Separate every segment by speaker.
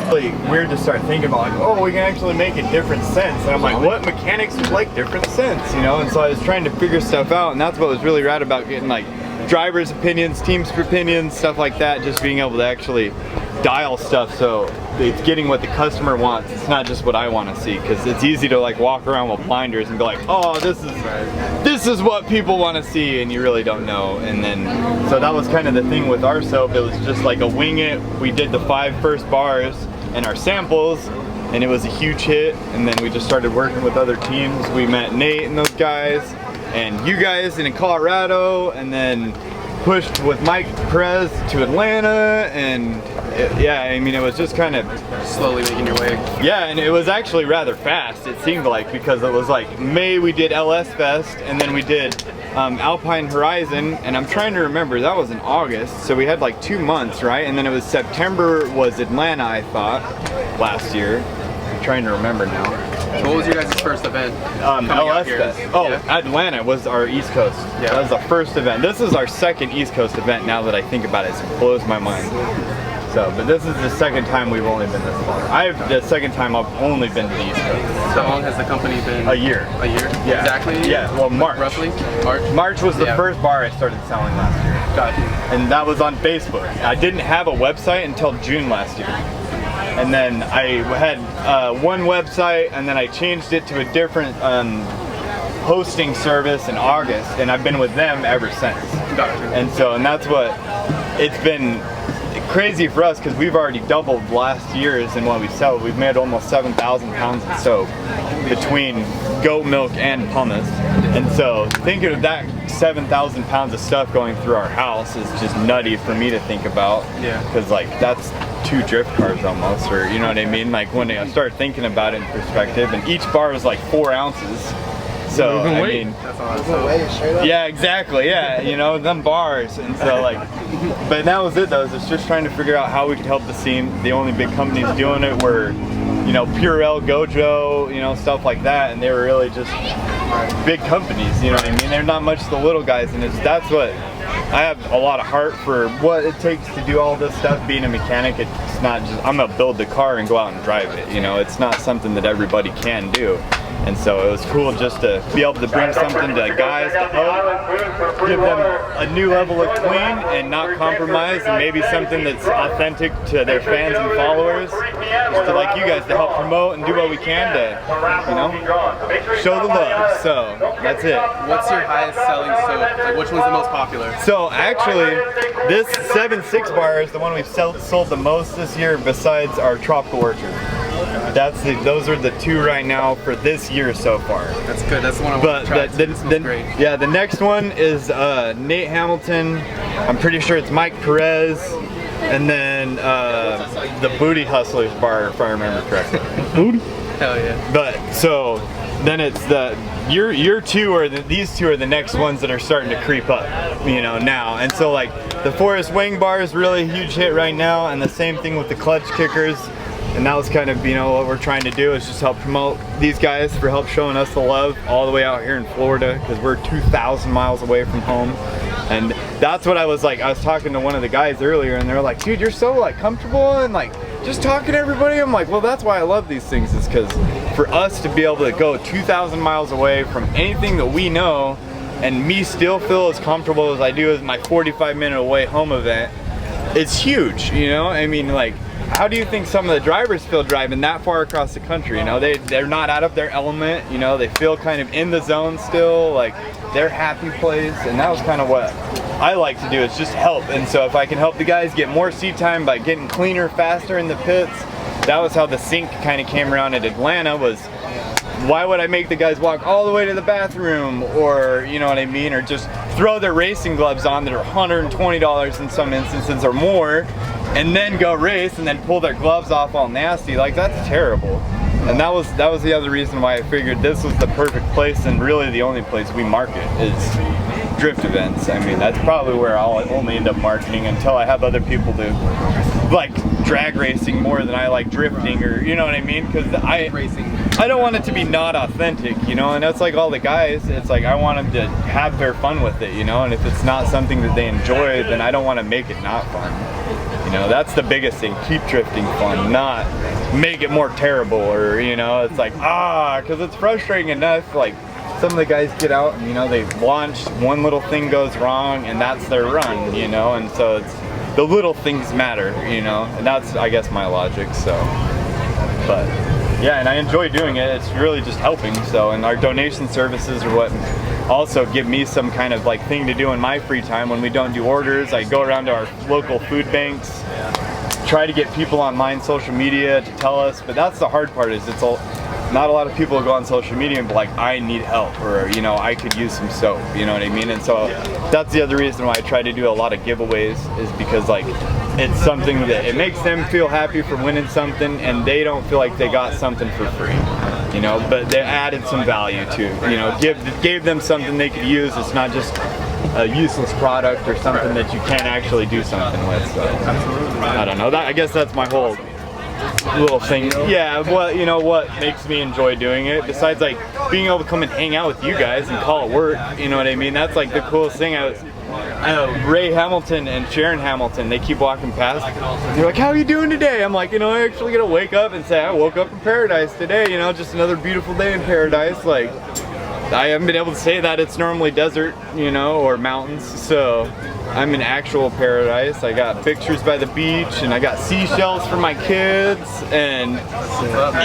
Speaker 1: really weird to start thinking about, like, oh, we can actually make a different sense. And I'm like, what mechanics would like different sense, you know? And so I was trying to figure stuff out, and that's what was really rad about getting like drivers' opinions, teams' opinions, stuff like that, just being able to actually dial stuff so it's getting what the customer wants. It's not just what I want to see, because it's easy to like walk around with blinders and be like, oh, this is what people want to see, and you really don't know. And then so that was kind of the thing with our soap. It was just like a wing it. We did the 5 first bars and our samples, and it was a huge hit. And then we just started working with other teams. We met Nate and those guys and you guys in Colorado, and then pushed with Mike Perez to Atlanta, and yeah, I mean, it was just kind of
Speaker 2: slowly making your way.
Speaker 1: Yeah, and it was actually rather fast, it seemed like, because it was like May we did LS Fest, and then we did Alpine Horizon, and I'm trying to remember, that was in August, so we had like 2 months, right? And then it was September was Atlanta, I thought, last year. I'm trying to remember now.
Speaker 2: So what was your guys' first event?
Speaker 1: LS Fest. Oh,
Speaker 2: yeah.
Speaker 1: Atlanta was our East Coast.
Speaker 2: Yeah.
Speaker 1: That was the first event. This is our second East Coast event now that I think about it. It blows my mind. So, but this is the second time we've only been this far. The second time I've only been to the East Coast.
Speaker 2: So how long has the company been?
Speaker 1: A year.
Speaker 2: A year?
Speaker 1: Yeah.
Speaker 2: Exactly?
Speaker 1: Yeah, well, March.
Speaker 2: Roughly? March?
Speaker 1: March was the first bar I started selling last year.
Speaker 2: Got you.
Speaker 1: And that was on Facebook. I didn't have a website until June last year. And then I had one website, and then I changed it to a different hosting service in August, and I've been with them ever since.
Speaker 2: Got you.
Speaker 1: And that's what it's been crazy for us, because we've already doubled last year's in what we sell. We've made almost 7,000 pounds of soap between goat milk and pumice. And so thinking of that 7,000 pounds of stuff going through our house is just nutty for me to think about.
Speaker 2: Yeah.
Speaker 1: Because like that's 2 drift cars almost, or you know what I mean? Like when I start thinking about it in perspective, and each bar is like 4 ounces. So I mean,
Speaker 2: that's a lot of soap.
Speaker 1: yeah, exactly, yeah, you know, them bars. And so like, but that was it though, it's just trying to figure out how we could help the scene. The only big companies doing it were, you know, Purell, Gojo, you know, stuff like that, and they were really just big companies, you know what I mean? They're not much the little guys, and that's what, I have a lot of heart for what it takes to do all this stuff. Being a mechanic, it's not just, I'm gonna build the car and go out and drive it, you know, it's not something that everybody can do. And so it was cool just to be able to bring something to guys to help give them a new level of clean and not compromise, and maybe something that's authentic to their fans and followers, just to like you guys to help promote and do what we can to, you know, show the love. So that's it.
Speaker 2: What's your highest selling soap? Like, which one's the most popular?
Speaker 1: So actually, this 7.6 bar is the one we've sold the most this year, besides our Tropical Orchard. Those are the 2 right now for this year so far.
Speaker 2: That's good. That's the one I want to try. Great.
Speaker 1: Yeah, the next one is Nate Hamilton. I'm pretty sure it's Mike Perez, and then the Booty Hustlers bar, if I remember correctly. Booty.
Speaker 2: Hell yeah.
Speaker 1: But so then it's your 2 or these 2 are the next ones that are starting to creep up, you know, now. And so like the Forest Wing bar is really a huge hit right now, and the same thing with the Klutch Kickers. And that was kind of, you know, what we're trying to do is just help promote these guys for help showing us the love all the way out here in Florida, because we're 2,000 miles away from home. And that's what I was talking to one of the guys earlier, and they're like, dude, you're so like comfortable and like just talking to everybody. I'm like, well, that's why I love these things, is because for us to be able to go 2,000 miles away from anything that we know, and me still feel as comfortable as I do as my 45-minute away home event, it's huge, you know? I mean, like, how do you think some of the drivers feel driving that far across the country? You know, they're not out of their element, you know, they feel kind of in the zone still, like their happy place. And that was kind of what I like to do, is just help. And so if I can help the guys get more seat time by getting cleaner, faster in the pits, that was how the sync kind of came around at Atlanta. Was why would I make the guys walk all the way to the bathroom, or you know what I mean, or just throw their racing gloves on that are $120 in some instances or more, and then go race and then pull their gloves off all nasty? Like, that's terrible. And that was the other reason why I figured this was the perfect place, and really the only place we market is drift events. I mean, that's probably where I'll only end up marketing until I have other people to like drag racing more than I like drifting, or you know what I mean? Because I don't want it to be not authentic, you know. And that's like all the guys, it's like I want them to have their fun with it, you know. And if it's not something that they enjoy, then I don't want to make it not fun. You know, that's the biggest thing. Keep drifting fun, not make it more terrible, or you know, it's like because it's frustrating enough. Like some of the guys get out and you know they launch, one little thing goes wrong, and that's their run. You know, and so it's the little things matter. You know, and that's I guess my logic. So, but yeah, and I enjoy doing it. It's really just helping. So, and our donation services are what also give me some kind of like thing to do in my free time when we don't do orders. I go around to our local food banks, try to get people on my social media to tell us, but that's the hard part is not a lot of people go on social media and be like, I need help, or you know, I could use some soap, you know what I mean? And so that's the other reason why I try to do a lot of giveaways, is because like it's something that it makes them feel happy for winning something, and they don't feel like they got something for free, you know, but they added some value to, you know, gave them something they could use. It's not just a useless product or something that you can't actually do something with. So I don't know, I guess that's my whole little thing. Yeah, well, you know what makes me enjoy doing it, besides like being able to come and hang out with you guys and call it work, you know what I mean? That's like the coolest thing. Ray Hamilton and Sharon Hamilton, they keep walking past. They're like, how are you doing today? I'm like, you know, I actually get to wake up and say, I woke up in paradise today, you know, just another beautiful day in paradise. Like, I haven't been able to say that. It's normally desert, you know, or mountains, so I'm in actual paradise. I got pictures by the beach, and I got seashells for my kids, and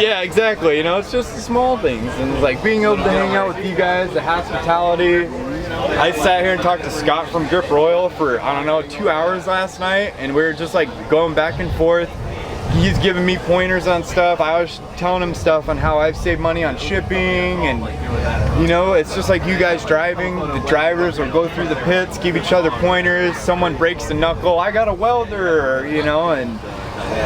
Speaker 1: yeah, exactly, you know, it's just the small things, and it's like being able to hang out with you guys, the hospitality. I sat here and talked to Scott from Grip Royal for, I don't know, 2 hours last night, and we were just like going back and forth. He's giving me pointers on stuff. I was telling him stuff on how I've saved money on shipping, and you know, it's just like you guys driving. The drivers will go through the pits, give each other pointers. Someone breaks the knuckle, I got a welder, you know, and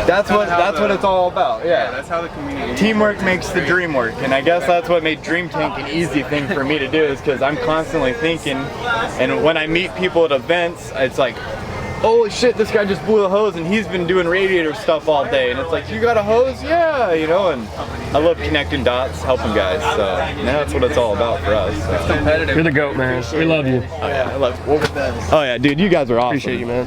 Speaker 1: that's what it's all about. Yeah,
Speaker 2: that's how the community.
Speaker 1: Teamwork makes the dream work, and I guess that's what made Dream Tank an easy thing for me to do, is because I'm constantly thinking, and when I meet people at events, it's like, holy shit, this guy just blew a hose and he's been doing radiator stuff all day, and it's like, you got a hose? Yeah, you know, and I love connecting dots, helping guys, so that's what it's all about for us. So.
Speaker 2: Competitive.
Speaker 3: You're the GOAT, man. We love you.
Speaker 1: Oh yeah, I love you. Oh yeah, dude, you guys are awesome.
Speaker 3: Appreciate you, man.